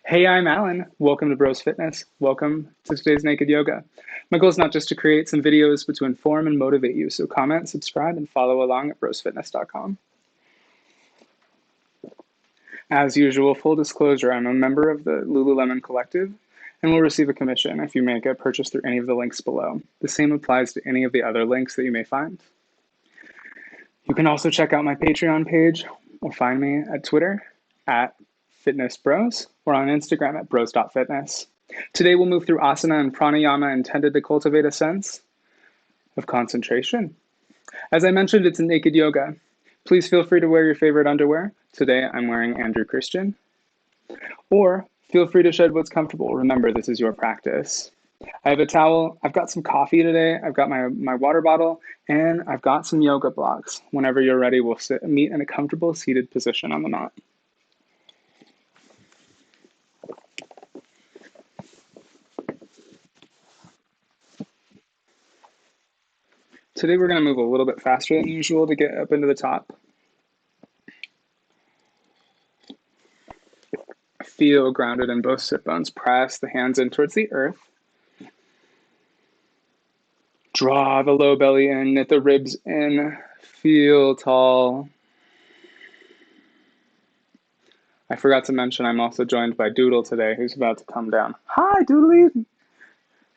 Hey, I'm Alan. Welcome to Broz Fitness. Welcome to today's Naked Yoga. My goal is not just to create some videos, but to inform and motivate you. So comment, subscribe, and follow along at brosfitness.com. As usual, full disclosure, I'm a member of the Lululemon Collective and will receive a commission if you make a purchase through any of the links below. The same applies to any of the other links that you may find. You can also check out my Patreon page or find me at Twitter at FitnessBros or on Instagram at bros.fitness. Today we'll move through Asana and Pranayama intended to cultivate a sense of concentration. As I mentioned, it's a naked yoga. Please feel free to wear your favorite underwear. Today I'm wearing Andrew Christian. Or feel free to shed what's comfortable. Remember, this is your practice. I have a towel, I've got some coffee today, I've got my water bottle, and I've got some yoga blocks. Whenever you're ready, we'll meet in a comfortable seated position on the mat. Today we're going to move a little bit faster than usual to get up into the top. Feel grounded in both sit bones. Press the hands in towards the earth. Draw the low belly in, knit the ribs in. Feel tall. I forgot to mention I'm also joined by Doodle today, who's about to come down. Hi, Doodly!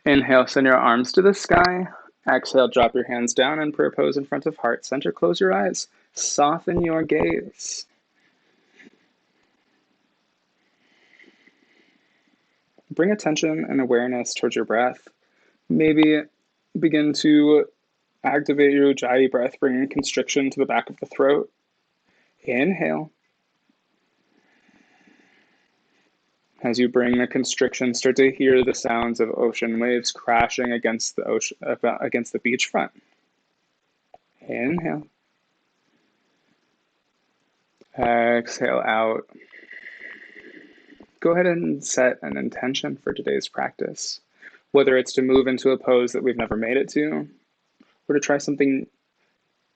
Inhale, send your arms to the sky. Exhale, drop your hands down and prayer pose in front of heart center. Close your eyes. Soften your gaze. Bring attention and awareness towards your breath. Maybe begin to activate your Ujjayi breath, bringing constriction to the back of the throat. Inhale. As you bring the constriction, start to hear the sounds of ocean waves crashing against the beachfront. Inhale. Exhale out. Go ahead and set an intention for today's practice, whether it's to move into a pose that we've never made it to, or to try something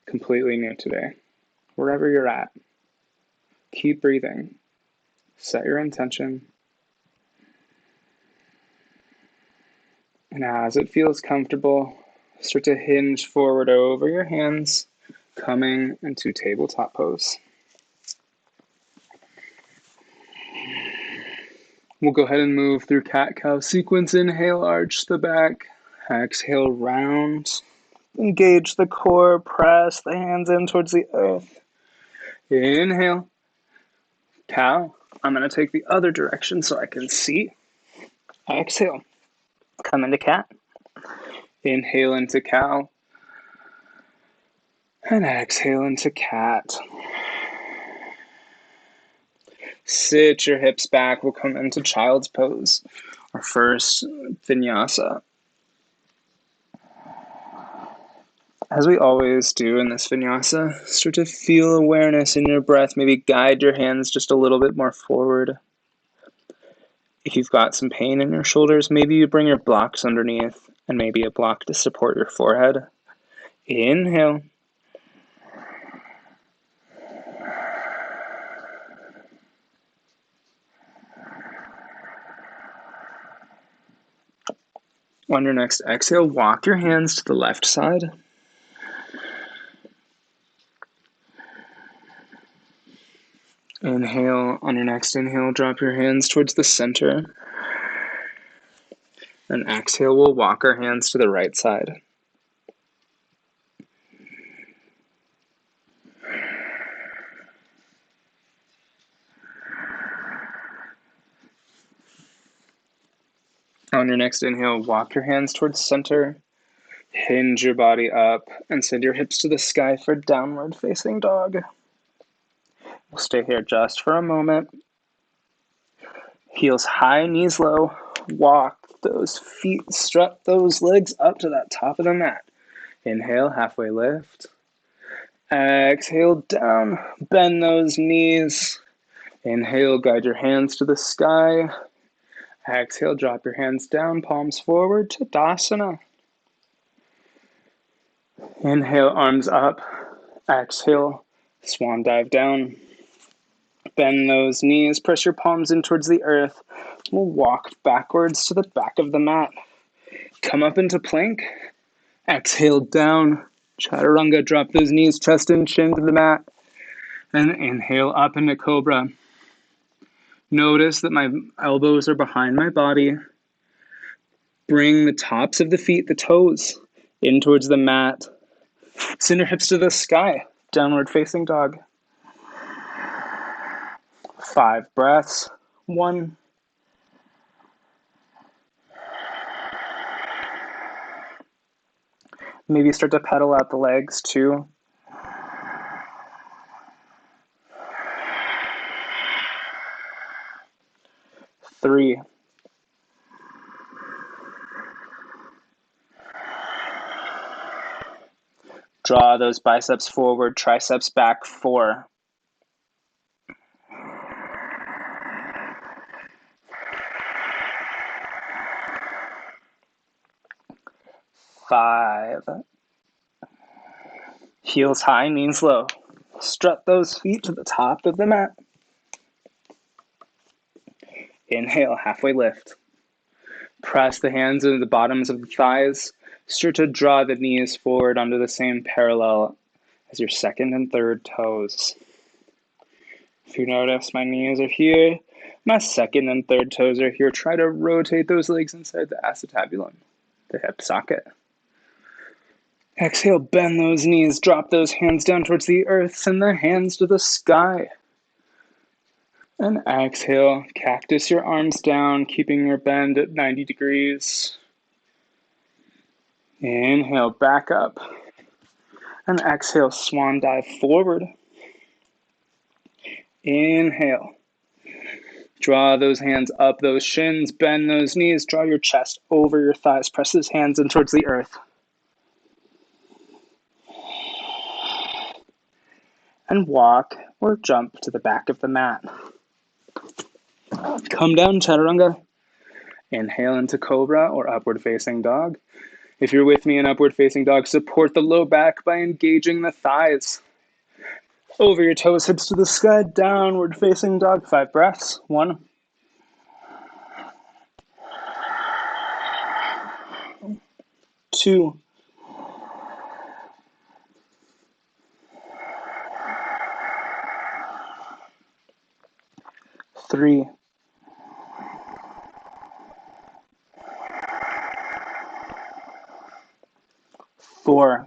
completely new today. Wherever you're at, keep breathing. Set your intention. And as it feels comfortable, start to hinge forward over your hands, coming into tabletop pose. We'll go ahead and move through cat-cow sequence. Inhale, arch the back. Exhale, round. Engage the core, press the hands in towards the earth. Inhale, cow. I'm going to take the other direction so I can see. Exhale, come into cat. Inhale into cow. And exhale into cat. Sit your hips back. We'll come into child's pose, our first vinyasa. As we always do in this vinyasa, start to feel awareness in your breath. Maybe guide your hands just a little bit more forward. If you've got some pain in your shoulders, maybe you bring your blocks underneath and maybe a block to support your forehead. Inhale. On your next exhale, walk your hands to the left side. Inhale. On your next inhale, drop your hands towards the center. And exhale, we'll walk our hands to the right side. On your next inhale, walk your hands towards center. Hinge your body up and send your hips to the sky for downward facing dog. We'll stay here just for a moment. Heels high, knees low. Walk those feet, strut those legs up to that top of the mat. Inhale, halfway lift. Exhale, down. Bend those knees. Inhale, guide your hands to the sky. Exhale, drop your hands down, palms forward, Tadasana. Inhale, arms up. Exhale, swan dive down. Bend those knees, press your palms in towards the earth. We'll walk backwards to the back of the mat. Come up into plank. Exhale down. Chaturanga, drop those knees, chest and chin to the mat. And inhale up into cobra. Notice that my elbows are behind my body. Bring the tops of the feet, the toes, in towards the mat. Send your hips to the sky. Downward facing dog. 5 breaths. 1. Maybe start to pedal out the legs. 2. 3. 4. Draw those biceps forward, triceps back. 4. 5. Heels high, knees low. Strut those feet to the top of the mat. Inhale, halfway lift. Press the hands into the bottoms of the thighs. Start to draw the knees forward onto the same parallel as your second and third toes. If you notice, my knees are here. My second and third toes are here. Try to rotate those legs inside the acetabulum, the hip socket. Exhale, bend those knees. Drop those hands down towards the earth. Send the hands to the sky. And exhale, cactus your arms down, keeping your bend at 90 degrees. Inhale, back up. And exhale, swan dive forward. Inhale. Draw those hands up, those shins, bend those knees, draw your chest over your thighs, press those hands in towards the earth. And walk or jump to the back of the mat. Come down, Chaturanga. Inhale into cobra or upward facing dog. If you're with me in upward facing dog, support the low back by engaging the thighs. Over your toes, hips to the sky, downward facing dog. 5 breaths. 1. 2. 3. 4.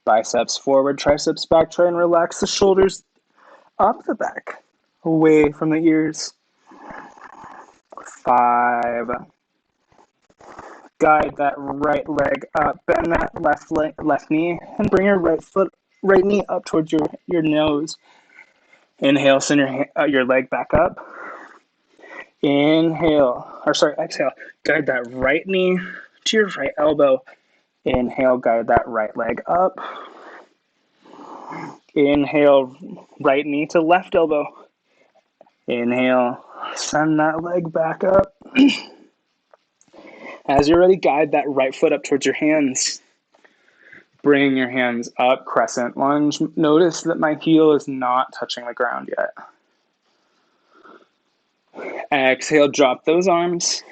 Biceps forward, triceps back. Try and relax the shoulders up the back, away from the ears. 5. Guide that right leg up, bend that left knee, and bring your right knee up towards your nose. Inhale, send your leg back up. Exhale. Guide that right knee to your right elbow. Inhale, guide that right leg up. Inhale, right knee to left elbow. Inhale, send that leg back up. As you're ready, guide that right foot up towards your hands. Bring your hands up, crescent lunge. Notice that my heel is not touching the ground yet. Exhale, drop those arms.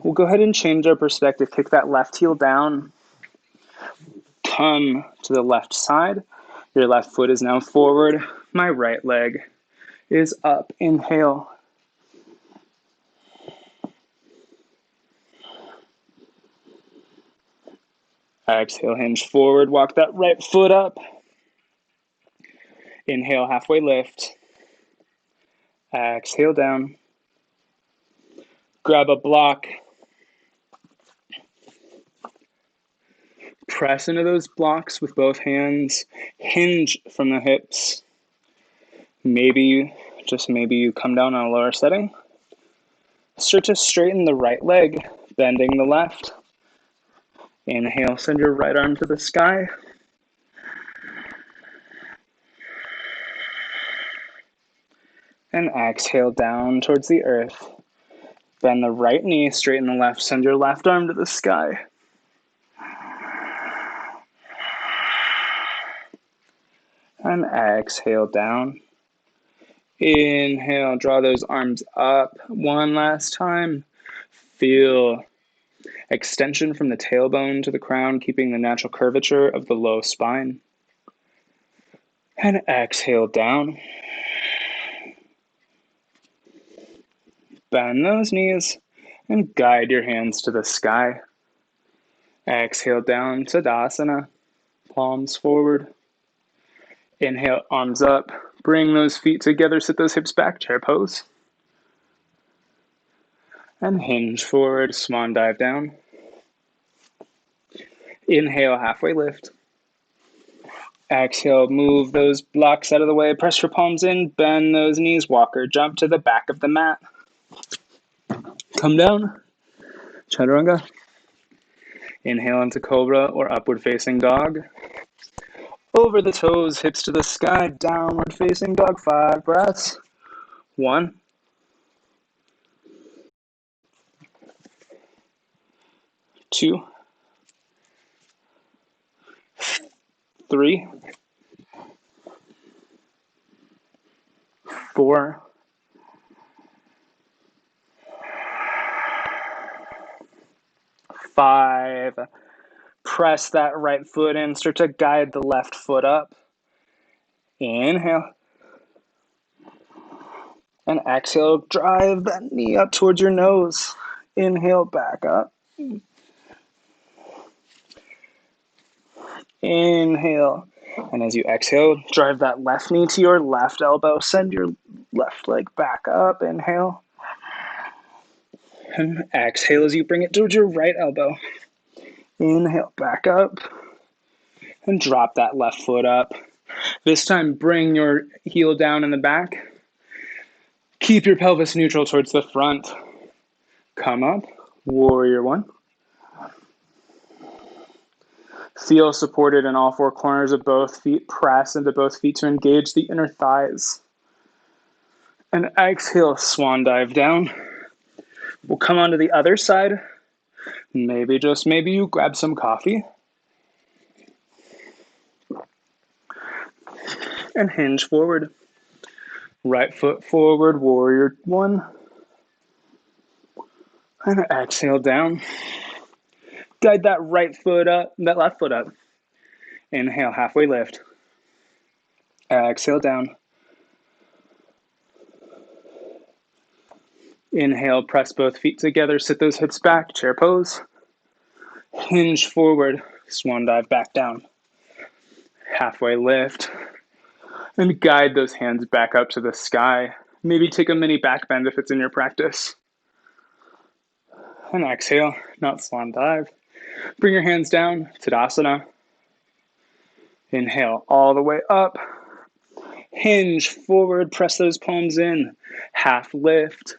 We'll go ahead and change our perspective. Kick that left heel down. Come to the left side. Your left foot is now forward. My right leg is up. Inhale. Exhale, hinge forward. Walk that right foot up. Inhale, halfway lift. Exhale down. Grab a block. Press into those blocks with both hands. Hinge from the hips. Maybe you come down on a lower setting. Start to straighten the right leg, bending the left. Inhale, send your right arm to the sky. And exhale down towards the earth. Bend the right knee, straighten the left, send your left arm to the sky. And exhale down. Inhale, draw those arms up one last time. Feel extension from the tailbone to the crown, keeping the natural curvature of the low spine. And exhale down. Bend those knees and guide your hands to the sky. Exhale down, Tadasana, palms forward. Inhale, arms up. Bring those feet together, sit those hips back, chair pose. And hinge forward, swan dive down. Inhale, halfway lift. Exhale, move those blocks out of the way, press your palms in, bend those knees, walker jump to the back of the mat. Come down, Chaturanga. Inhale into cobra or upward facing dog. Over the toes, hips to the sky, downward facing dog, 5 breaths. 1, 2, 3, 4, 5. Press that right foot in, start to guide the left foot up. Inhale. And exhale, drive that knee up towards your nose. Inhale, back up. Inhale. And as you exhale, drive that left knee to your left elbow. Send your left leg back up. Inhale. And exhale as you bring it towards your right elbow. Inhale, back up. And drop that left foot up. This time, bring your heel down in the back. Keep your pelvis neutral towards the front. Come up, warrior 1. Feel supported in all 4 corners of both feet. Press into both feet to engage the inner thighs. And exhale, swan dive down. We'll come onto the other side. Maybe, just maybe, you grab some coffee. And hinge forward. Right foot forward, warrior 1. And exhale down. Guide that right foot up, that left foot up. Inhale, halfway lift. Exhale down. Inhale, press both feet together, sit those hips back, chair pose. Hinge forward, swan dive back down. Halfway lift. And guide those hands back up to the sky. Maybe take a mini back bend if it's in your practice. And exhale, not swan dive. Bring your hands down, Tadasana. Inhale all the way up. Hinge forward, press those palms in. Half lift.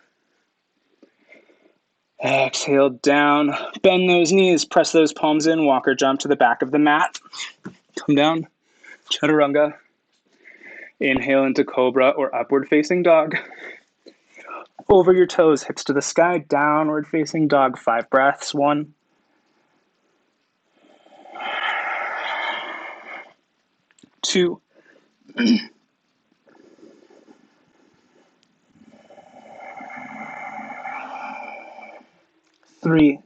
Exhale down. Bend those knees, press those palms in. Walker jump to the back of the mat. Come down, Chaturanga. Inhale into cobra or upward facing dog. Over your toes, hips to the sky, downward facing dog, 5 breaths. 1, 2, 3,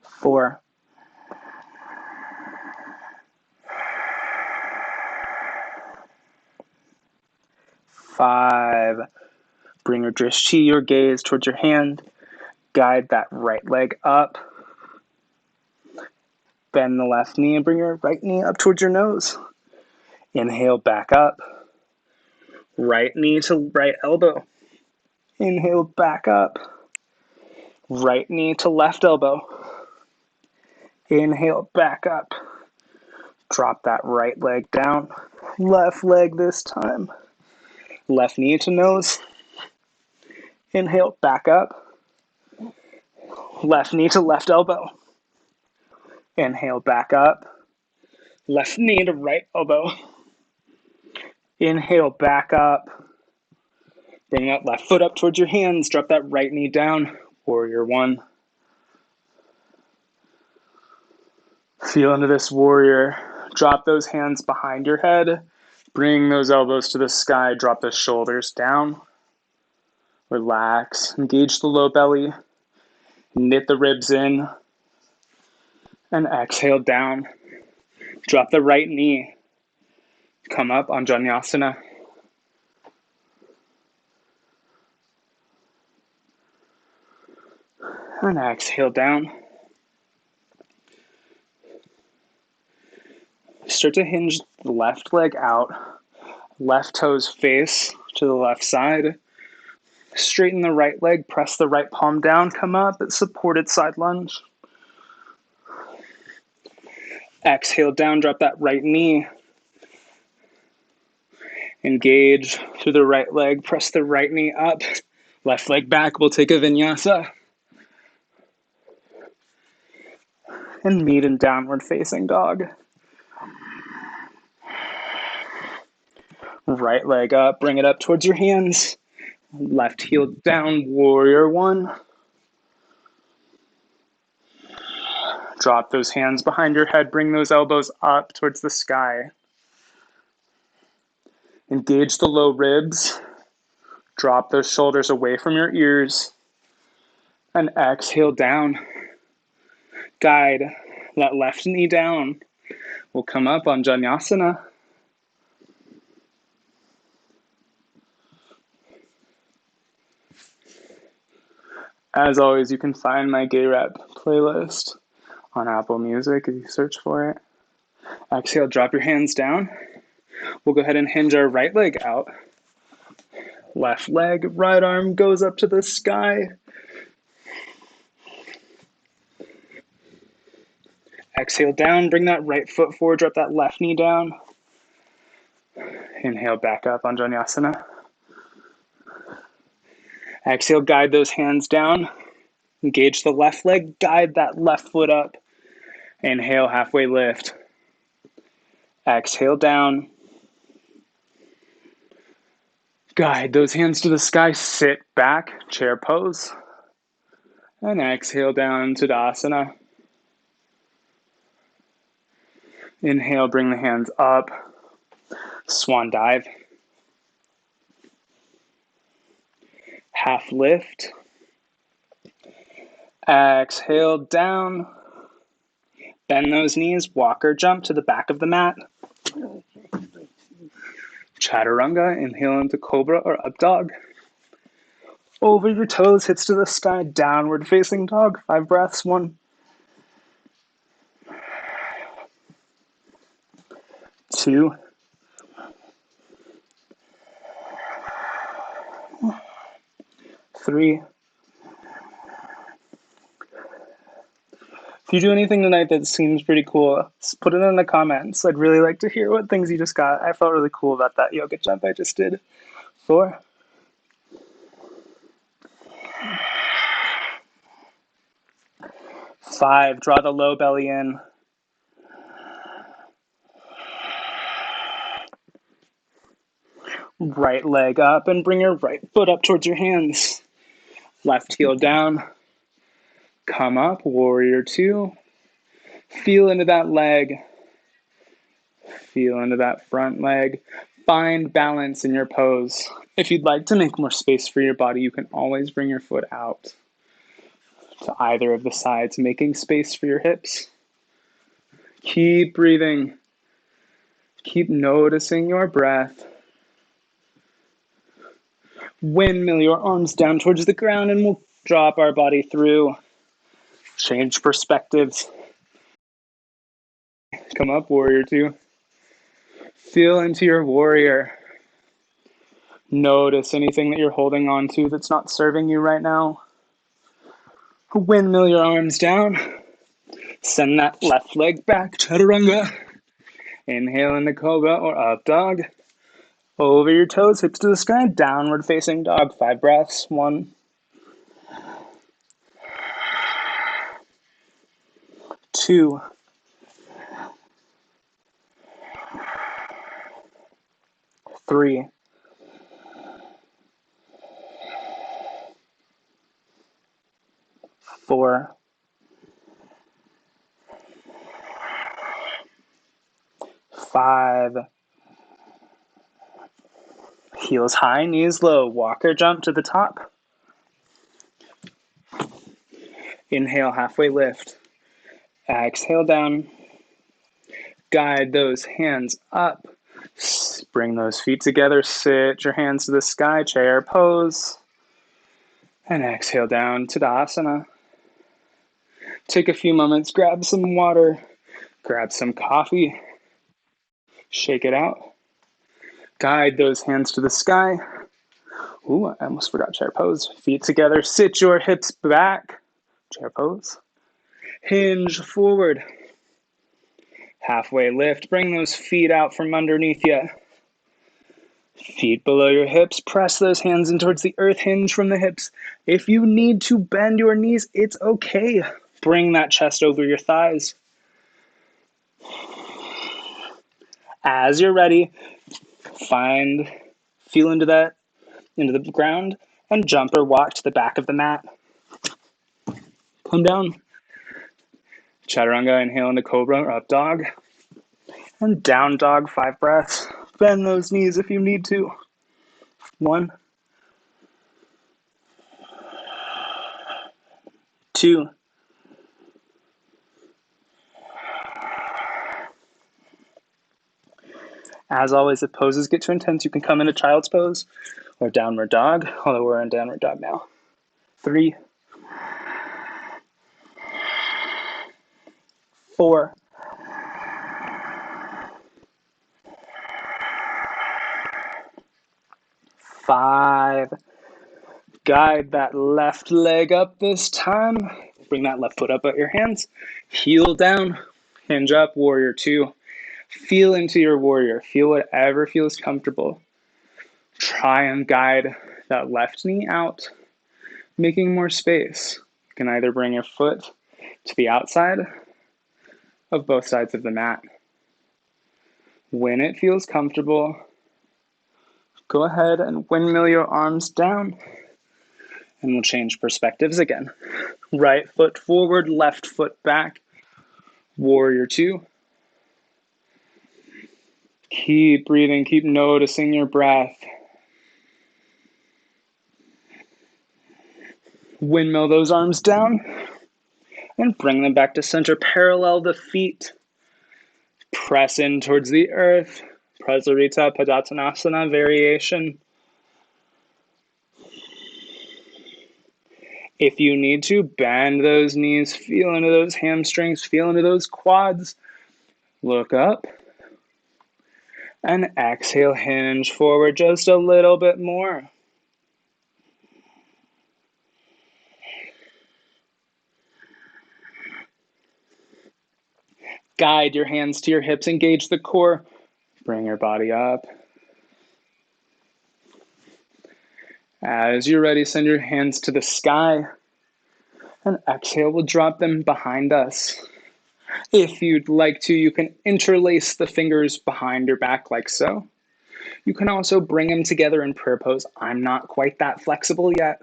4, 5. Bring your drishti, your gaze, towards your hand. Guide that right leg up. Bend the left knee and bring your right knee up towards your nose. Inhale, back up. Right knee to right elbow. Inhale, back up. Right knee to left elbow. Inhale, back up. Drop that right leg down. Left leg this time. Left knee to nose. Inhale, back up. Left knee to left elbow. Inhale, back up. Left knee to right elbow. Inhale, back up. Bring that left foot up towards your hands. Drop that right knee down. Warrior 1. Feel into this warrior. Drop those hands behind your head. Bring those elbows to the sky. Drop the shoulders down. Relax. Engage the low belly. Knit the ribs in. And exhale down. Drop the right knee. Come up on Uttanasana. And exhale down. Start to hinge the left leg out. Left toes face to the left side. Straighten the right leg. Press the right palm down. Come up at supported side lunge. Exhale down. Drop that right knee. Engage through the right leg. Press the right knee up. Left leg back. We'll take a vinyasa. And meet in downward facing dog. Right leg up. Bring it up towards your hands. Left heel down. Warrior one. Drop those hands behind your head. Bring those elbows up towards the sky. Engage the low ribs. Drop those shoulders away from your ears. And exhale down. Guide that left knee down. We'll come up on Uttanasana. As always, you can find my Gay Rep playlist on Apple Music if you search for it. Exhale, drop your hands down. We'll go ahead and hinge our right leg out. Left leg, right arm goes up to the sky. Exhale down, bring that right foot forward, drop that left knee down. Inhale back up on Uttanasana. Exhale, guide those hands down. Engage the left leg, guide that left foot up. Inhale, halfway lift. Exhale down. Guide those hands to the sky, sit back, chair pose. And exhale down to Tadasana. Inhale, bring the hands up. Swan dive. Half lift. Exhale down. Bend those knees, walk or jump to the back of the mat. Chaturanga, inhale into cobra or up dog. Over your toes, hips to the sky, downward facing dog. 5 breaths, 1, 2, 3. If you do anything tonight that seems pretty cool, just put it in the comments. I'd really like to hear what things you just got. I felt really cool about that yoga jump I just did. 4, 5. Draw the low belly in. 6. Right leg up and bring your right foot up towards your hands. Left heel down. Come up, warrior 2. Feel into that leg. Feel into that front leg. Find balance in your pose. If you'd like to make more space for your body, you can always bring your foot out to either of the sides, making space for your hips. Keep breathing. Keep noticing your breath. Windmill your arms down towards the ground and we'll drop our body through. Change perspectives. Come up, warrior 2. Feel into your warrior. Notice anything that you're holding on to that's not serving you right now. Windmill your arms down. Send that left leg back, Chaturanga. Inhale into cobra or up dog. Over your toes, hips to the sky, downward facing dog. 5 breaths, 1, 2, 3, 4, 5. Heels high, knees low. Walk or jump to the top. Inhale, halfway lift. Exhale down. Guide those hands up. Bring those feet together. Sit your hands to the sky, chair pose. And exhale down, Tadasana. Take a few moments, grab some water, grab some coffee. Shake it out. Guide those hands to the sky. Ooh, I almost forgot chair pose. Feet together, sit your hips back. Chair pose. Hinge forward. Halfway lift, bring those feet out from underneath you. Feet below your hips, press those hands in towards the earth, hinge from the hips. If you need to bend your knees, it's okay. Bring that chest over your thighs. As you're ready, feel into the ground, and jump or walk to the back of the mat. Come down. Chaturanga, inhale into cobra or up dog. And down dog, 5 breaths. Bend those knees if you need to. 1, 2, 'As always, if poses get too intense, you can come into child's pose or downward dog, although we're in downward dog now. 3, 4, 5. Guide that left leg up this time. Bring that left foot up at your hands. Heel down. Hinge up, warrior 2. Feel into your warrior. Feel whatever feels comfortable. Try and guide that left knee out, making more space. You can either bring your foot to the outside of both sides of the mat. When it feels comfortable, go ahead and windmill your arms down, and we'll change perspectives again. Right foot forward, left foot back. Warrior 2. Keep breathing, keep noticing your breath. Windmill those arms down and bring them back to center. Parallel the feet. Press in towards the earth. Prasarita Badakanasana variation. If you need to, bend those knees, feel into those hamstrings, feel into those quads. Look up. And exhale, hinge forward just a little bit more. Guide your hands to your hips, engage the core. Bring your body up. As you're ready, send your hands to the sky. And exhale, we'll drop them behind us. If you'd like to, you can interlace the fingers behind your back like so. You can also bring them together in prayer pose. I'm not quite that flexible yet.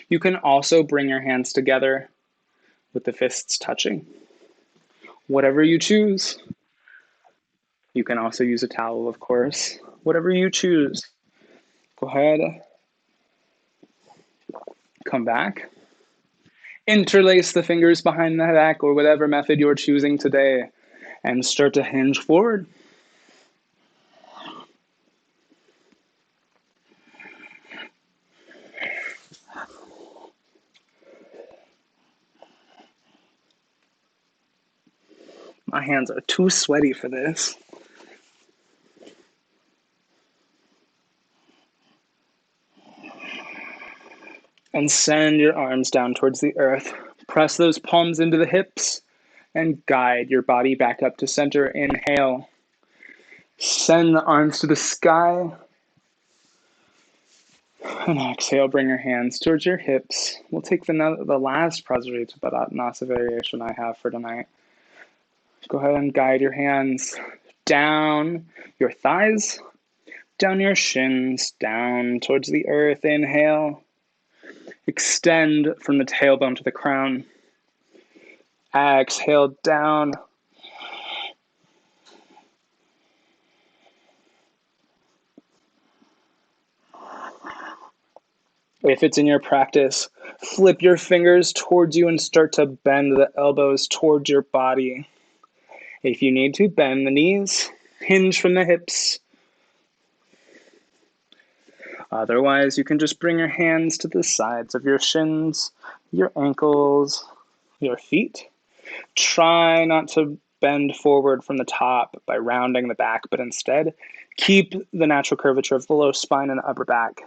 You can also bring your hands together with the fists touching. Whatever you choose. You can also use a towel, of course. Whatever you choose. Go ahead. Come back. Interlace the fingers behind the back or whatever method you're choosing today. And start to hinge forward. My hands are too sweaty for this. And send your arms down towards the earth. Press those palms into the hips and guide your body back up to center. Inhale. Send the arms to the sky. And exhale, bring your hands towards your hips. We'll take the last Prasarita Badakanasana variation I have for tonight. Go ahead and guide your hands down your thighs, down your shins, down towards the earth. Inhale. Extend from the tailbone to the crown. Exhale down. If it's in your practice, flip your fingers towards you and start to bend the elbows towards your body. If you need to, bend the knees, hinge from the hips. Otherwise, you can just bring your hands to the sides of your shins, your ankles, your feet. Try not to bend forward from the top by rounding the back, but instead keep the natural curvature of the low spine and the upper back.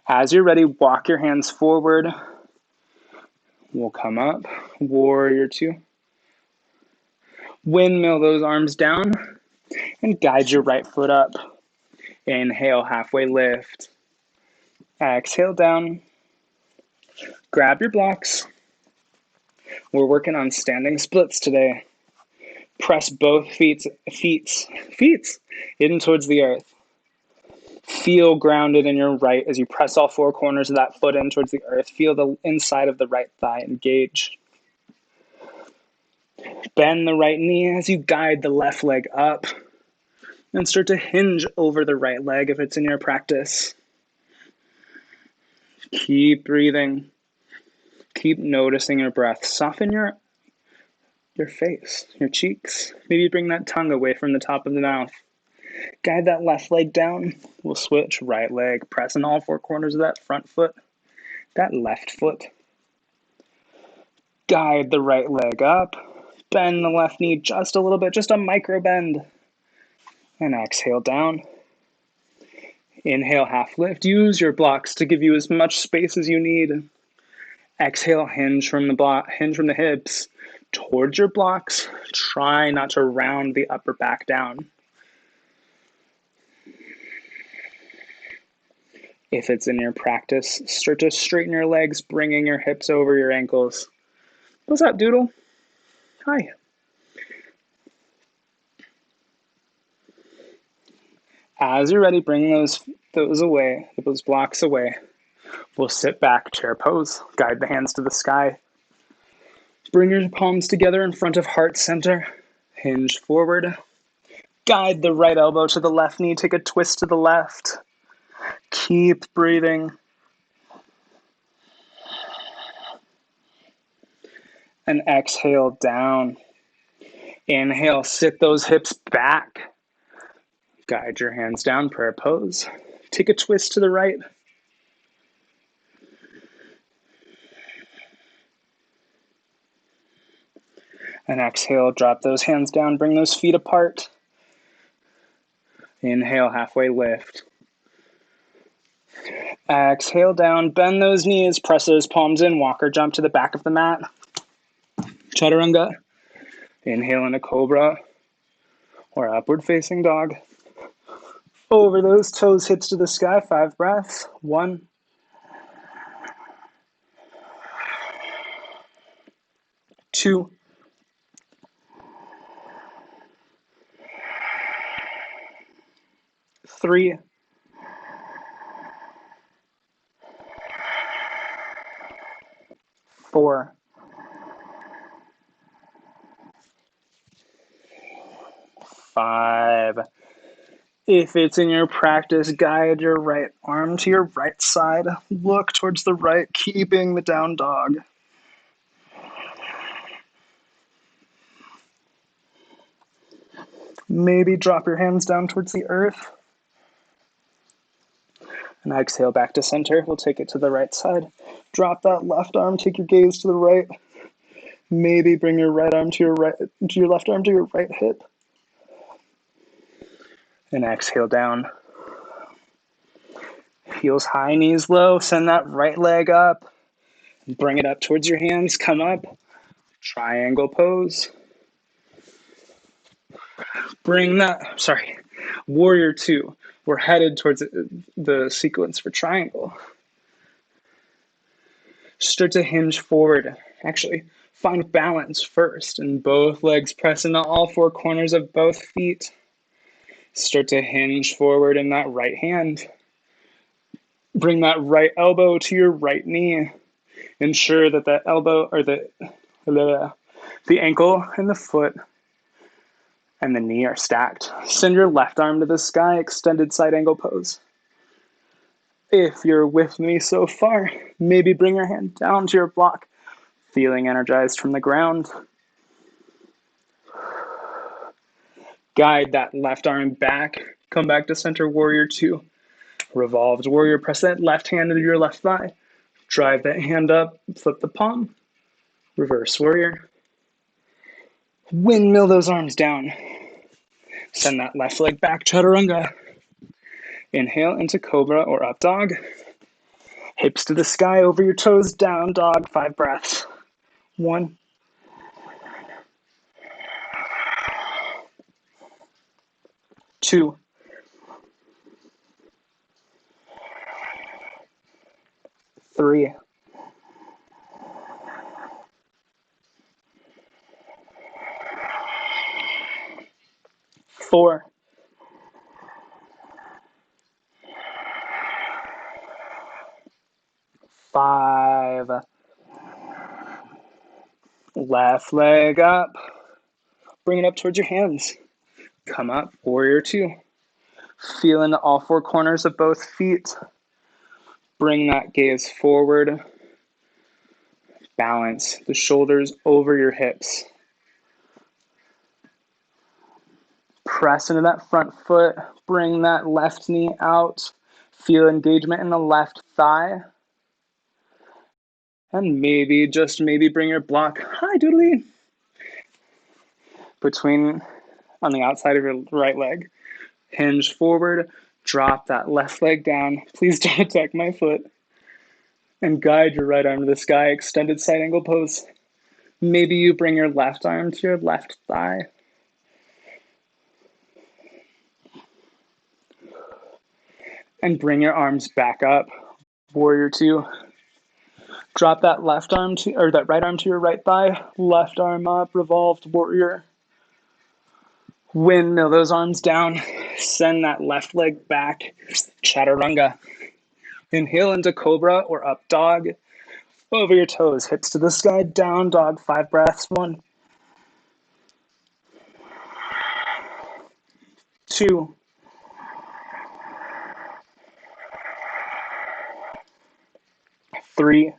As you're ready, walk your hands forward. We'll come up, warrior two. Windmill those arms down and guide your right foot up. Inhale, halfway lift. Exhale down. Grab your blocks. We're working on standing splits today. Press both feet in towards the earth. Feel grounded in your right as you press all four corners of that foot in towards the earth. Feel the inside of the right thigh engage. Bend the right knee as you guide the left leg up. And start to hinge over the right leg if it's in your practice. Keep breathing. Keep noticing your breath. Soften your face, your cheeks. Maybe bring that tongue away from the top of the mouth. Guide that left leg down. We'll switch right leg. Press in all four corners of that front foot. That left foot. Guide the right leg up. Bend the left knee just a little bit, just a micro bend. And exhale down. Inhale, half lift. Use your blocks to give you as much space as you need. Exhale, hinge from the hips towards your blocks. Try not to round the upper back down. If it's in your practice, start to straighten your legs, bringing your hips over your ankles. What's up, Doodle? Hi. As you're ready, bring those blocks away. We'll sit back, chair pose. Guide the hands to the sky. Bring your palms together in front of heart center. Hinge forward. Guide the right elbow to the left knee. Take a twist to the left. Keep breathing. And exhale down. Inhale, sit those hips back. Guide your hands down, prayer pose. Take a twist to the right. And exhale, drop those hands down, bring those feet apart. Inhale, halfway lift. Exhale down, bend those knees, press those palms in, walk or jump to the back of the mat. Chaturanga. Inhale into cobra or upward facing dog. Over those toes, hips to the sky, 5 breaths. 1, 2, 3, 4, 5. If it's in your practice, guide your right arm to your right side. Look towards the right, keeping the down dog. Maybe drop your hands down towards the earth. And exhale back to center. We'll take it to the right side. Drop that left arm, take your gaze to the right. Maybe bring your right arm to your left arm to your right hip. And exhale down. Heels high, knees low. Send that right leg up. Bring it up towards your hands. Come up. Triangle pose. Warrior two. We're headed towards the sequence for triangle. Start to hinge forward. Actually, find balance first. And both legs press into all 4 corners of both feet. Start to hinge forward in that right hand. Bring that right elbow to your right knee. Ensure that that elbow or the ankle and the foot and the knee are stacked. Send your left arm to the sky, extended side angle pose. If you're with me so far, maybe bring your hand down to your block, feeling energized from the ground. Guide that left arm back. Come back to center warrior 2. Revolved warrior, press that left hand into your left thigh. Drive that hand up, flip the palm. Reverse warrior. Windmill those arms down. Send that left leg back, Chaturanga. Inhale into cobra or up dog. Hips to the sky, over your toes, down dog, 5 breaths. 1. 2. 3. 4. 5. Left leg up. Bring it up towards your hands. Come up, warrior 2. Feel into all 4 corners of both feet. Bring that gaze forward. Balance the shoulders over your hips. Press into that front foot. Bring that left knee out. Feel engagement in the left thigh. And maybe, just maybe, bring your block, hi doodly, between, on the outside of your right leg. Hinge forward. Drop that left leg down. Please don't attack my foot. And guide your right arm to the sky, extended side angle pose. Maybe you bring your left arm to your left thigh. And bring your arms back up. Warrior 2. Drop that left arm to, or that right arm to your right thigh. Left arm up, revolved warrior. Windmill those arms down. Send that left leg back. Chaturanga. Inhale into cobra or up dog. Over your toes, hips to the sky, down dog, 5 breaths. 1. 2. 3.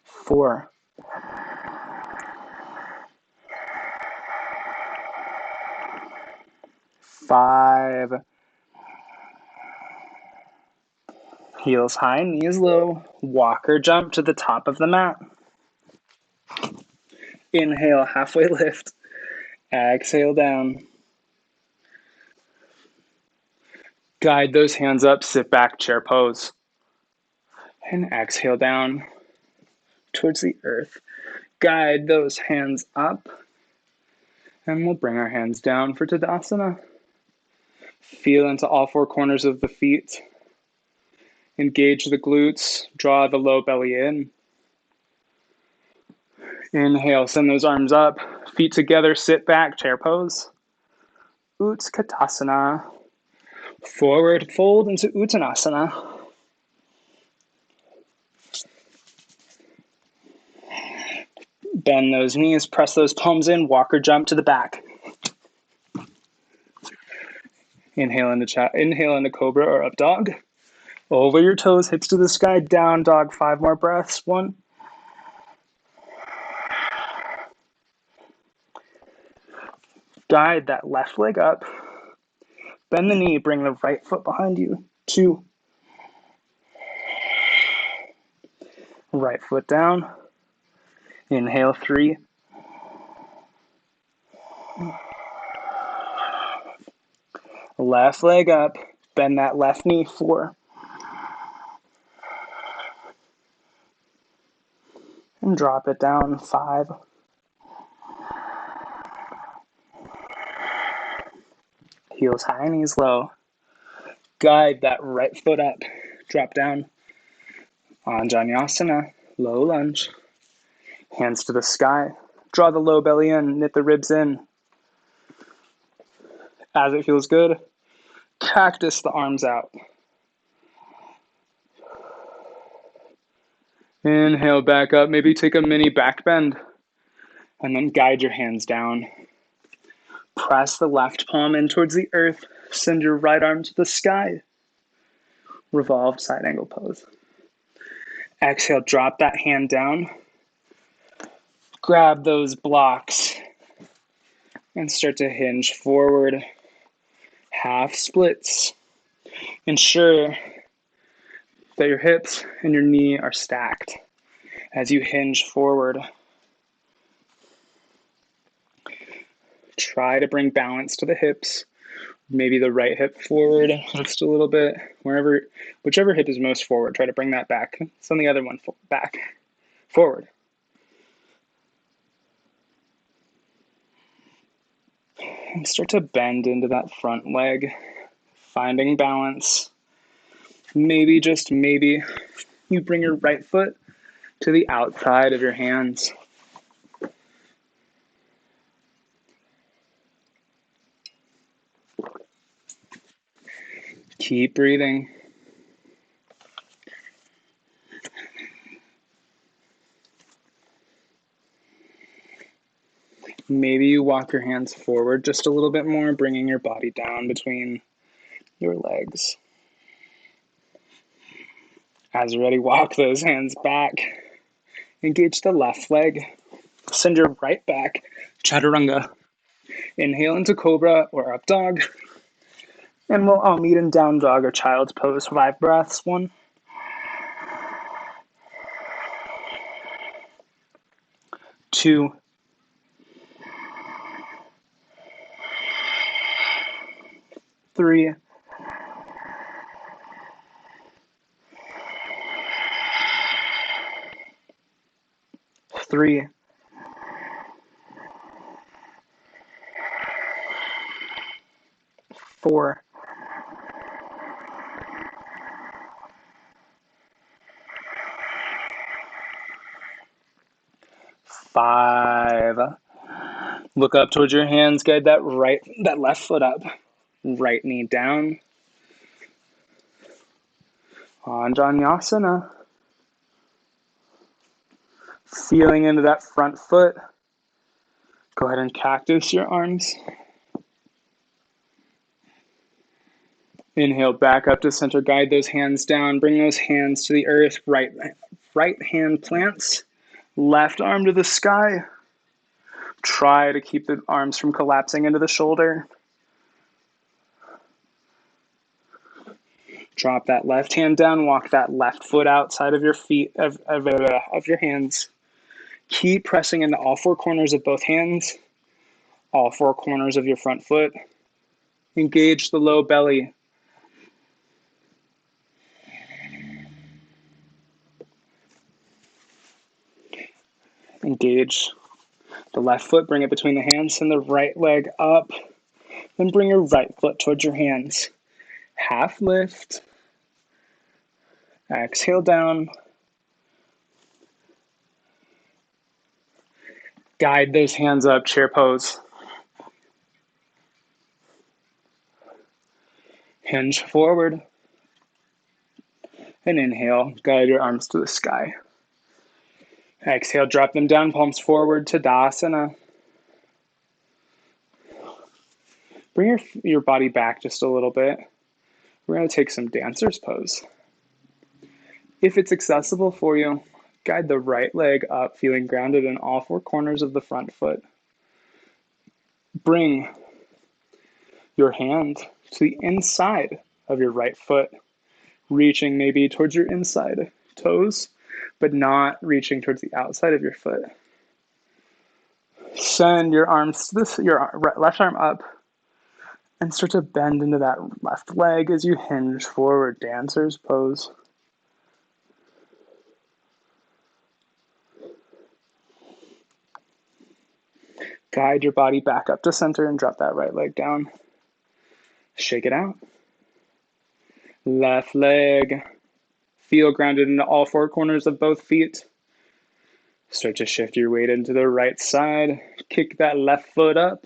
4. 5. Heels high, knees low. Walker jump to the top of the mat. Inhale, halfway lift. Exhale down. Guide those hands up, sit back, chair pose. And exhale down towards the earth. Guide those hands up. And we'll bring our hands down for Tadasana. Feel into all 4 corners of the feet. Engage the glutes. Draw the low belly in. Inhale, send those arms up. Feet together, sit back, chair pose. Uttanasana. Forward fold into Uttanasana. Bend those knees, press those palms in, walker jump to the back. Inhale into cobra or up dog. Over your toes, hips to the sky, down dog, 5 more breaths. 1. Guide that left leg up. Bend the knee, bring the right foot behind you. 2. Right foot down. Inhale, 3. Left leg up. Bend that left knee, 4. And drop it down, 5. Heels high, knees low. Guide that right foot up. Drop down. Anjaneyasana, low lunge. Hands to the sky. Draw the low belly in, knit the ribs in. As it feels good, cactus the arms out. Inhale back up, maybe take a mini back bend. And then guide your hands down. Press the left palm in towards the earth. Send your right arm to the sky. Revolved side angle pose. Exhale, drop that hand down. Grab those blocks and start to hinge forward. Half splits. Ensure that your hips and your knee are stacked as you hinge forward. Try to bring balance to the hips. Maybe the right hip forward just a little bit. Whichever hip is most forward, try to bring that back. Send the other one back, forward. And start to bend into that front leg, finding balance. Maybe, just maybe, you bring your right foot to the outside of your hands. Keep breathing. Maybe you walk your hands forward just a little bit more, bringing your body down between your legs. As you're ready, walk those hands back. Engage the left leg. Send your right back, Chaturanga. Inhale into Cobra or Up Dog. And we'll all meet in Down Dog or Child's Pose. 5 breaths. 1, 2, 3, 3, 4, 5. Look up towards your hands. Guide that left foot up. Right knee down. Anjaneyasana. Feeling into that front foot. Go ahead and cactus your arms. Inhale back up to center. Guide those hands down. Bring those hands to the earth. Right hand plants. Left arm to the sky. Try to keep the arms from collapsing into the shoulder. Drop that left hand down. Walk that left foot outside of your feet, of your hands. Keep pressing into all 4 corners of both hands, all 4 corners of your front foot. Engage the low belly. Engage the left foot, bring it between the hands, send the right leg up, then bring your right foot towards your hands. Half lift. Exhale down. Guide those hands up, chair pose. Hinge forward. And inhale, guide your arms to the sky. Exhale, drop them down, palms forward, Tadasana. Bring your body back just a little bit. We're going to take some dancer's pose. If it's accessible for you, guide the right leg up, feeling grounded in all 4 corners of the front foot. Bring your hand to the inside of your right foot, reaching maybe towards your inside toes, but not reaching towards the outside of your foot. Send your arms to your left arm up and start to bend into that left leg as you hinge forward, dancer's pose. Guide your body back up to center and drop that right leg down. Shake it out. Left leg. Feel grounded into all 4 corners of both feet. Start to shift your weight into the right side. Kick that left foot up.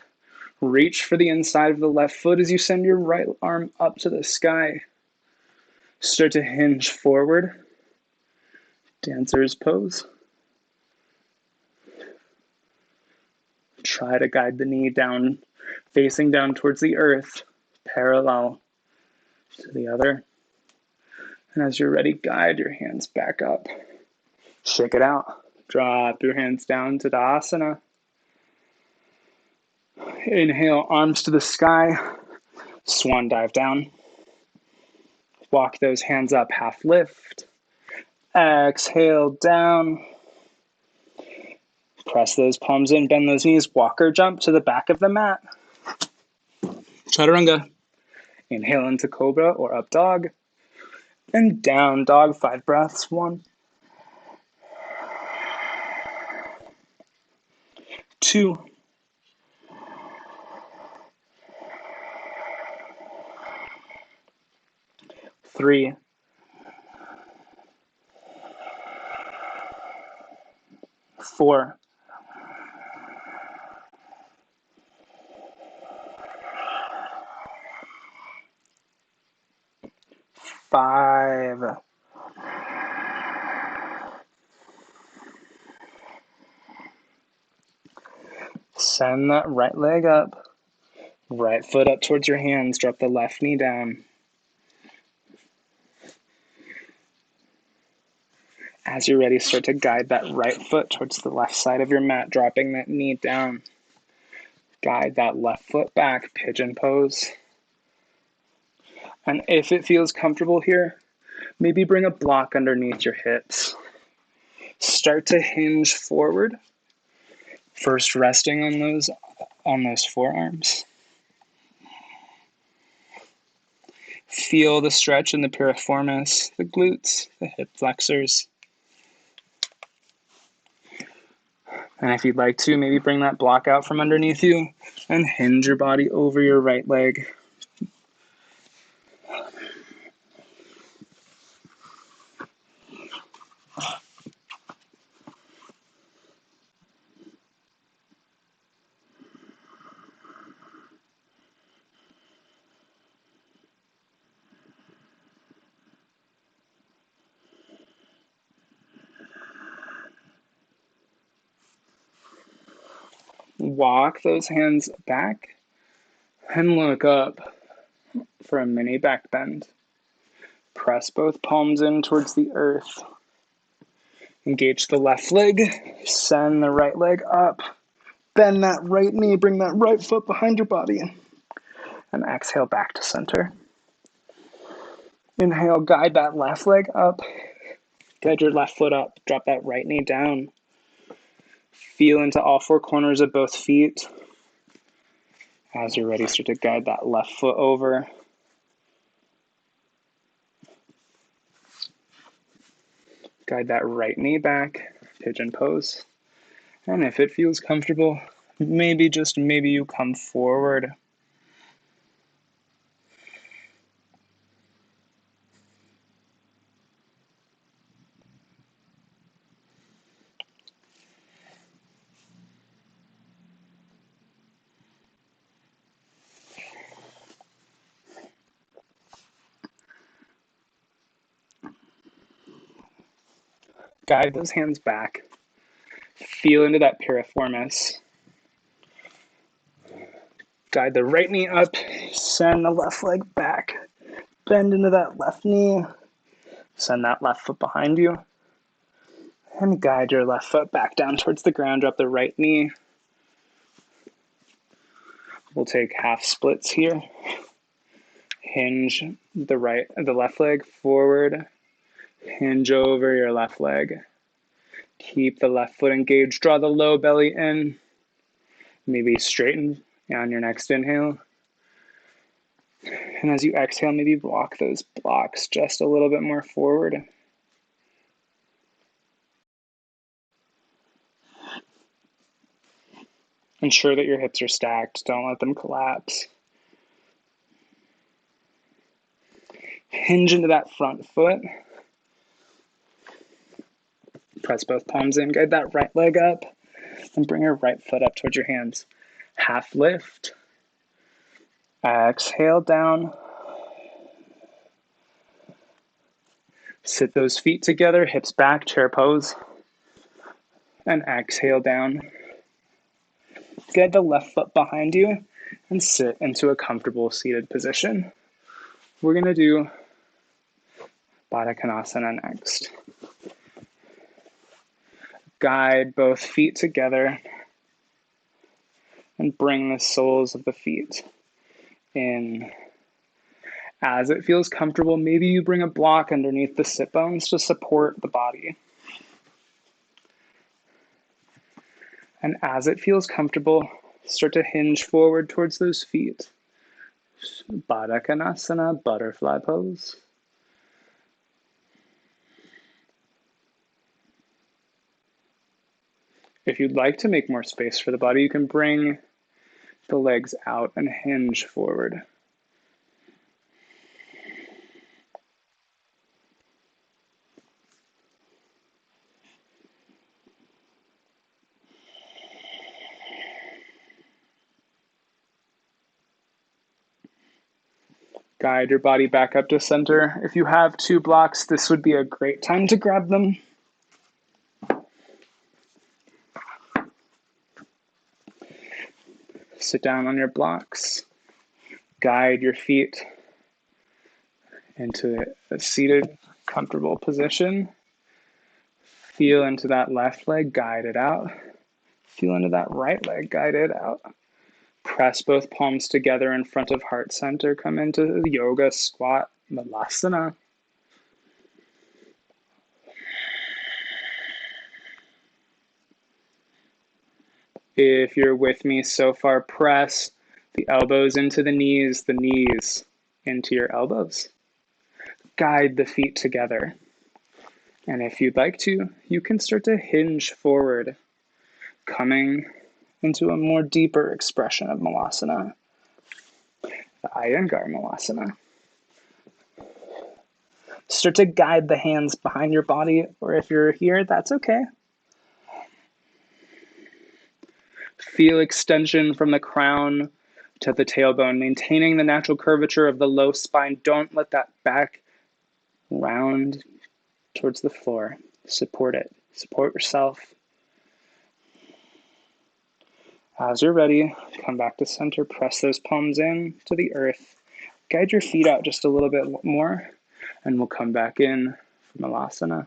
Reach for the inside of the left foot as you send your right arm up to the sky. Start to hinge forward. Dancer's pose. Try to guide the knee down facing down towards the earth, parallel to the other. And as you're ready, guide your hands back up. Shake it out. Drop your hands down to Tadasana. Inhale, arms to the sky. Swan dive down. Walk those hands up, half lift. Exhale, down. Press those palms in, bend those knees. Walker jump to the back of the mat. Chaturanga. Inhale into cobra or up dog. And down dog, 5 breaths. 1, 2, 3, 4, 5. Send that right leg up. Right foot up towards your hands. Drop the left knee down. As you're ready, start to guide that right foot towards the left side of your mat, dropping that knee down. Guide that left foot back, pigeon pose. And if it feels comfortable here, maybe bring a block underneath your hips. Start to hinge forward. First resting on those forearms. Feel the stretch in the piriformis, the glutes, the hip flexors. And if you'd like to, maybe bring that block out from underneath you and hinge your body over your right leg. Walk those hands back and look up for a mini back bend. Press both palms in towards the earth. Engage the left leg. Send the right leg up. Bend that right knee. Bring that right foot behind your body. And exhale back to center. Inhale, guide that left leg up. Guide your left foot up. Drop that right knee down. Feel into all 4 corners of both feet. As you're ready, start to guide that left foot over. Guide that right knee back, pigeon pose. And if it feels comfortable, maybe just maybe you come forward. Guide those hands back. Feel into that piriformis. Guide the right knee up. Send the left leg back. Bend into that left knee. Send that left foot behind you. And guide your left foot back down towards the ground. Drop the right knee. We'll take half splits here. Hinge the left leg forward. Hinge over your left leg. Keep the left foot engaged. Draw the low belly in. Maybe straighten on your next inhale. And as you exhale, maybe walk those blocks just a little bit more forward. Ensure that your hips are stacked. Don't let them collapse. Hinge into that front foot. Press both palms in. Guide that right leg up. And bring your right foot up towards your hands. Half lift. Exhale down. Sit those feet together, hips back, chair pose. And exhale down. Get the left foot behind you and sit into a comfortable seated position. We're going to do Badakanasana next. Guide both feet together and bring the soles of the feet in. As it feels comfortable, maybe you bring a block underneath the sit bones to support the body. And as it feels comfortable, start to hinge forward towards those feet. Badakanasana, butterfly pose. If you'd like to make more space for the body, you can bring the legs out and hinge forward. Guide your body back up to center. If you have 2 blocks, this would be a great time to grab them. Sit down on your blocks. Guide your feet into a seated, comfortable position. Feel into that left leg, guide it out. Feel into that right leg, guide it out. Press both palms together in front of heart center. Come into the yoga squat, Malasana. If you're with me so far, press the elbows into the knees into your elbows. Guide the feet together. And if you'd like to, you can start to hinge forward, coming into a more deeper expression of Malasana, the Iyengar Malasana. Start to guide the hands behind your body, or if you're here, that's okay. Feel extension from the crown to the tailbone, maintaining the natural curvature of the low spine. Don't let that back round towards the floor. Support it. Support yourself. As you're ready, come back to center. Press those palms in to the earth. Guide your feet out just a little bit more, and we'll come back in for Malasana.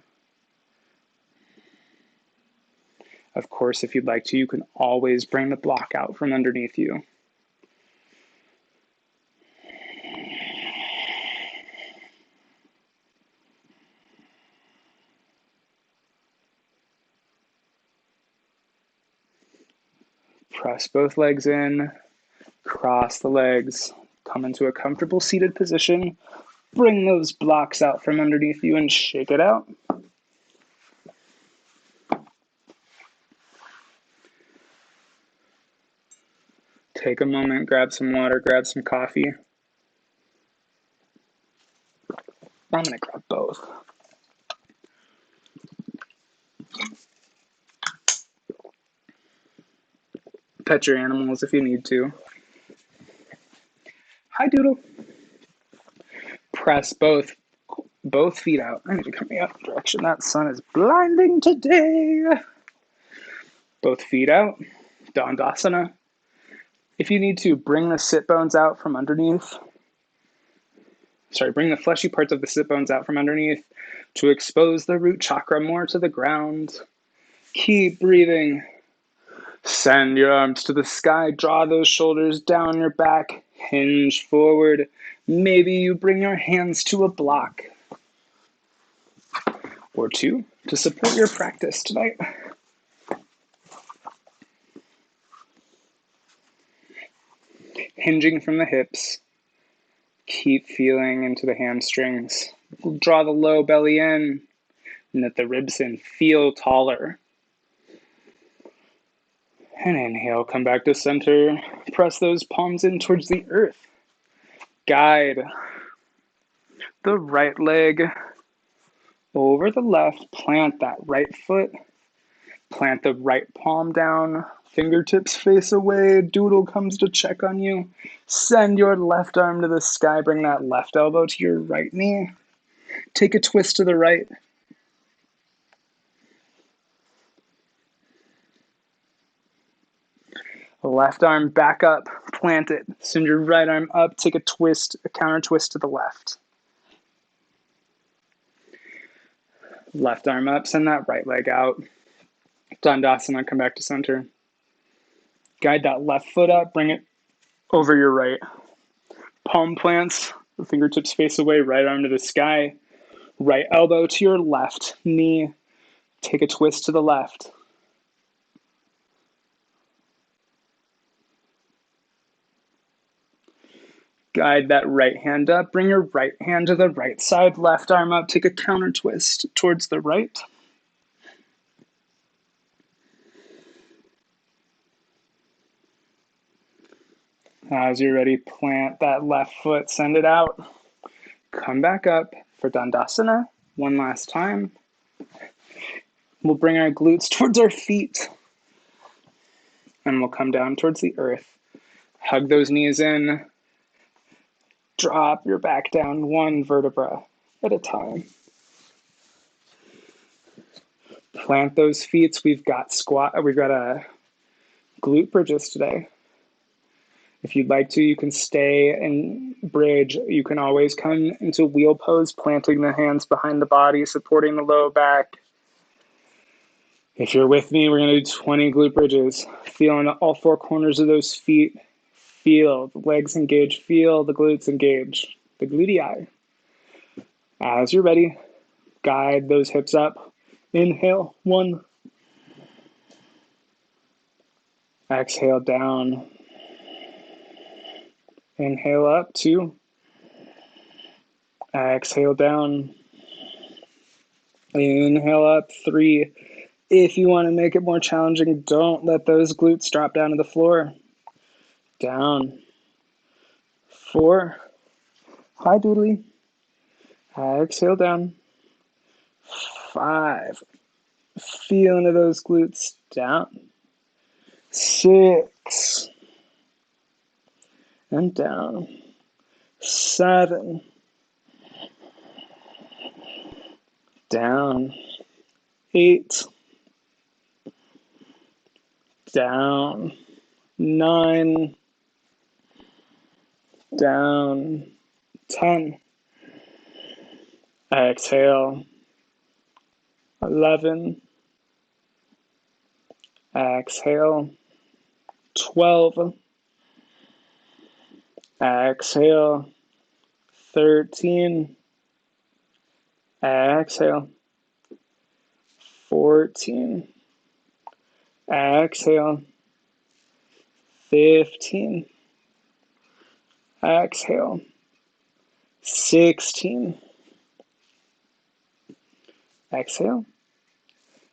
Of course, if you'd like to, you can always bring the block out from underneath you. Press both legs in, cross the legs, come into a comfortable seated position. Bring those blocks out from underneath you and shake it out. Take a moment, grab some water, grab some coffee. I'm going to grab both. Pet your animals if you need to. Hi, Doodle. Press both feet out. I need to come the other direction. That sun is blinding today. Both feet out. Tadasana. If you need to, bring the sit bones out from underneath. Bring the fleshy parts of the sit bones out from underneath to expose the root chakra more to the ground. Keep breathing. Send your arms to the sky. Draw those shoulders down your back. Hinge forward. Maybe you bring your hands to a block or 2 to support your practice tonight. Hinging from the hips. Keep feeling into the hamstrings. Draw the low belly in. Knit the ribs in. Feel taller. And inhale, come back to center. Press those palms in towards the earth. Guide the right leg over the left. Plant that right foot. Plant the right palm down. Fingertips face away. Doodle comes to check on you. Send your left arm to the sky. Bring that left elbow to your right knee. Take a twist to the right. Left arm back up, plant it. Send your right arm up, take a twist, a counter twist to the left. Left arm up, send that right leg out. Tadasana, come back to center. Guide that left foot up, bring it over your right. Palm plants, the fingertips face away, right arm to the sky. Right elbow to your left knee. Take a twist to the left. Guide that right hand up. Bring your right hand to the right side. Left arm up. Take a counter twist towards the right. As you're ready, plant that left foot. Send it out. Come back up for Dandasana. One last time. We'll bring our glutes towards our feet. And we'll come down towards the earth. Hug those knees in. Drop your back down one vertebra at a time. Plant those feet. We've got a glute bridges today. If you'd like to, you can stay and bridge. You can always come into wheel pose, planting the hands behind the body, supporting the low back. If you're with me, we're going to do 20 glute bridges. Feeling all four corners of those feet. Feel the legs engage. Feel the glutes engage. The glutei. As you're ready, guide those hips up. Inhale, 1. Exhale, down. Inhale up, 2. Exhale, down. Inhale up, 3. If you want to make it more challenging, don't let those glutes drop down to the floor. Down. 4. Hi, doodly. Exhale, down. 5. Feel into those glutes. Down. 6. And down. 7. Down. 8. Down. 9. Down. 10. Exhale. 11. Exhale. 12. Exhale. 13. Exhale. 14. Exhale. 15. Exhale. 16. Exhale.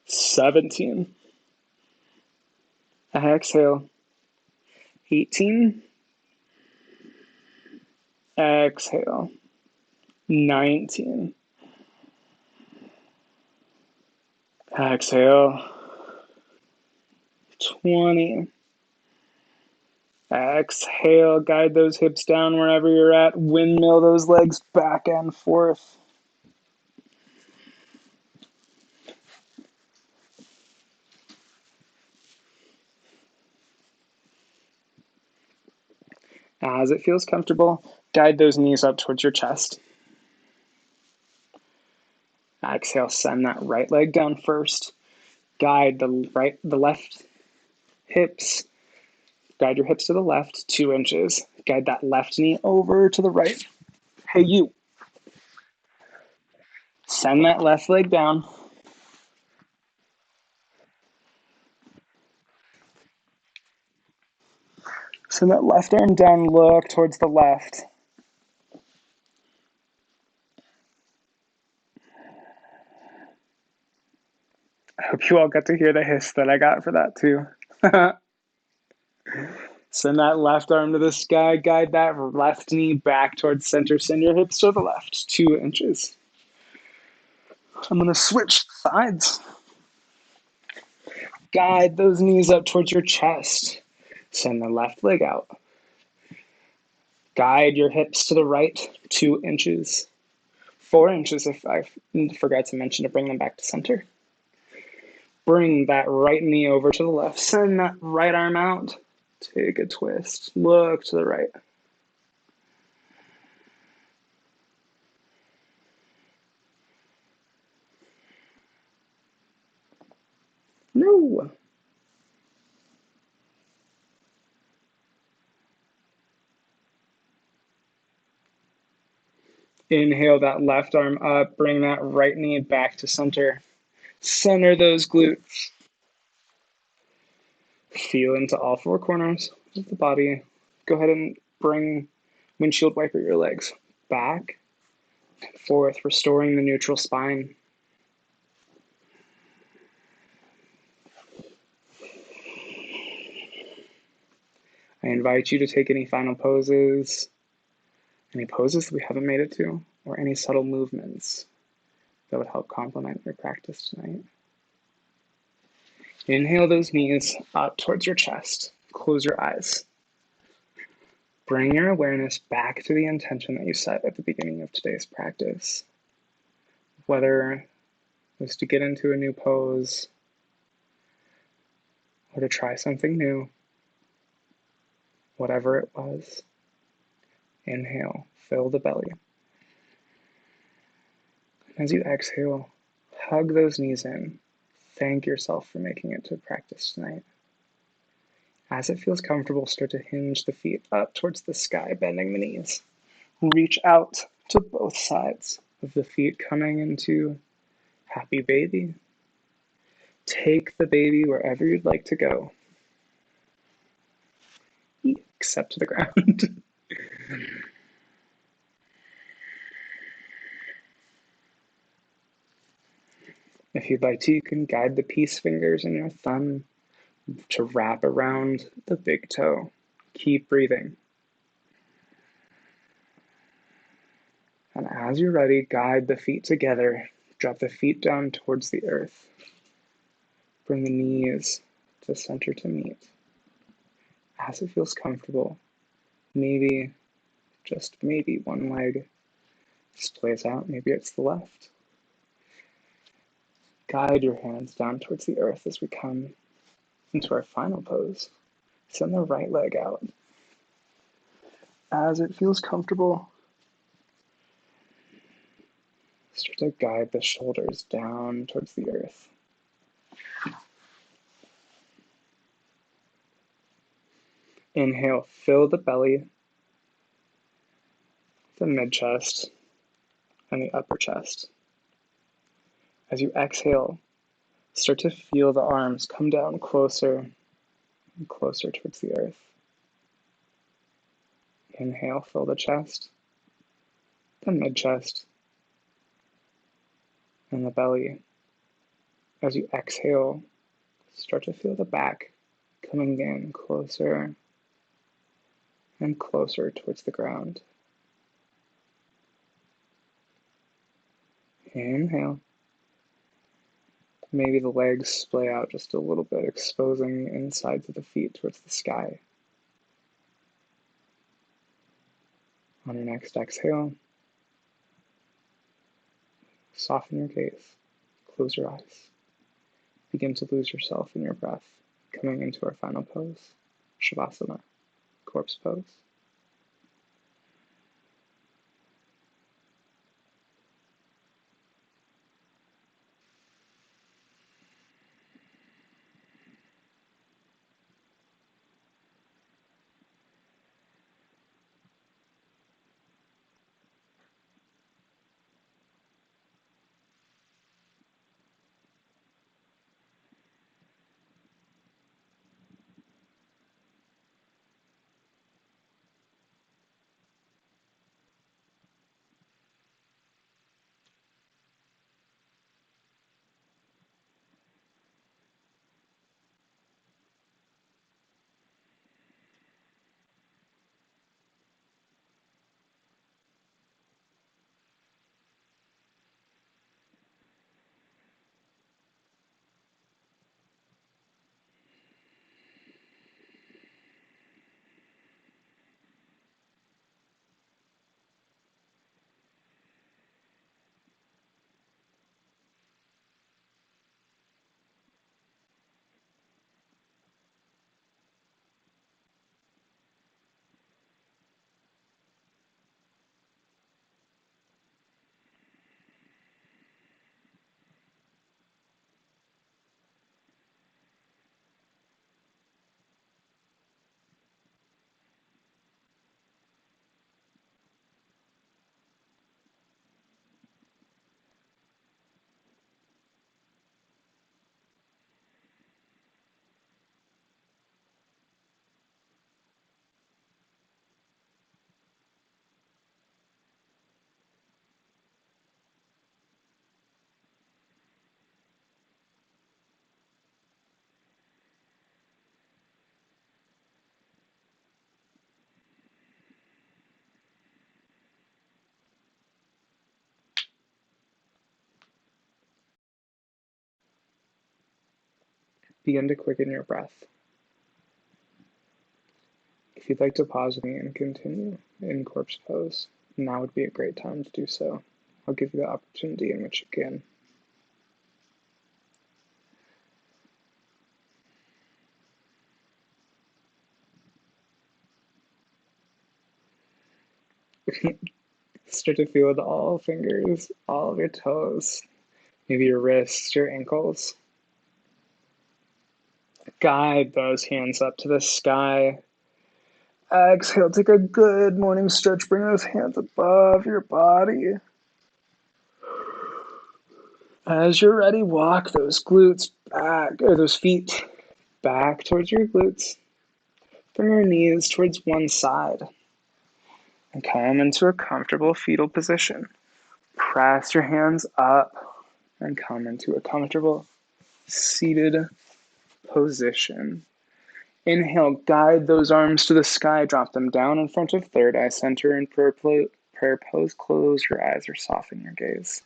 17. Exhale. 18. Exhale. 19. Exhale. 20. Exhale. Guide those hips down wherever you're at. Windmill those legs back and forth. As it feels comfortable, guide those knees up towards your chest. Exhale, send that right leg down first. Guide the left hips. Guide your hips to the left, 2 inches. Guide that left knee over to the right. Hey, you. Send that left leg down. Send that left arm down, look towards the left. I hope you all got to hear the hiss that I got for that too. Send that left arm to the sky. Guide that left knee back towards center. Send your hips to the left, 2 inches. I'm going to switch sides. Guide those knees up towards your chest. Send the left leg out. Guide your hips to the right, 2 inches. 4 inches if I forgot to mention to bring them back to center. Bring that right knee over to the left. Send that right arm out. Take a twist. Look to the right. No. Inhale that left arm up. Bring that right knee back to center. Center those glutes. Feel into all four corners of the body. Go ahead and bring windshield wiper your legs back, forth, restoring the neutral spine. I invite you to take any final poses, any poses that we haven't made it to, or any subtle movements that would help complement your practice tonight. Inhale those knees up towards your chest. Close your eyes. Bring your awareness back to the intention that you set at the beginning of today's practice. Whether it was to get into a new pose or to try something new, whatever it was, inhale, fill the belly. As you exhale, hug those knees in. Thank yourself for making it to practice tonight. As it feels comfortable, start to hinge the feet up towards the sky, bending the knees. Reach out to both sides of the feet, coming into happy baby. Take the baby wherever you'd like to go, except to the ground. If you'd like to, you can guide the peace fingers in your thumb to wrap around the big toe. Keep breathing. And as you're ready, guide the feet together. Drop the feet down towards the earth. Bring the knees to center to meet. As it feels comfortable, maybe, just maybe, one leg splays out. Maybe it's the left. Guide your hands down towards the earth as we come into our final pose. Send the right leg out. As it feels comfortable, start to guide the shoulders down towards the earth. Inhale, fill the belly, the mid-chest, and the upper chest. As you exhale, start to feel the arms come down closer and closer towards the earth. Inhale, fill the chest, the mid-chest, and the belly. As you exhale, start to feel the back coming in closer and closer towards the ground. Inhale. Maybe the legs splay out just a little bit, exposing the insides of the feet towards the sky. On your next exhale, soften your gaze, close your eyes. Begin to lose yourself in your breath, coming into our final pose, Savasana, corpse pose. Begin to quicken your breath. If you'd like to pause with me and continue in corpse pose, now would be a great time to do so. I'll give you the opportunity in which you can. Start to feel with all fingers, all of your toes, maybe your wrists, your ankles. Guide those hands up to the sky. Exhale, take a good morning stretch. Bring those hands above your body. As you're ready, walk those glutes back, or those feet back towards your glutes. Bring your knees towards one side. And come into a comfortable fetal position. Press your hands up and come into a comfortable seated position. Inhale, guide those arms to the sky, drop them down in front of third eye center in prayer pose. Close your eyes or soften your gaze.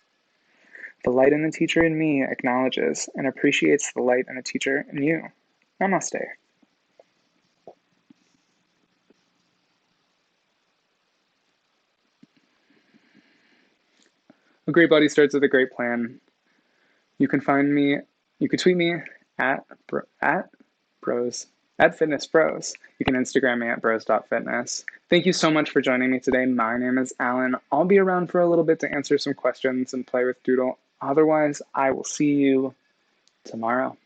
The light in the teacher in me acknowledges and appreciates the light in the teacher in you. Namaste. A great body starts with a great plan. You can find me, you can tweet me at Broz, at Fitness Bros. You can Instagram me at bros.fitness. Thank you so much for joining me today. My name is Alan. I'll be around for a little bit to answer some questions and play with Doodle. Otherwise, I will see you tomorrow.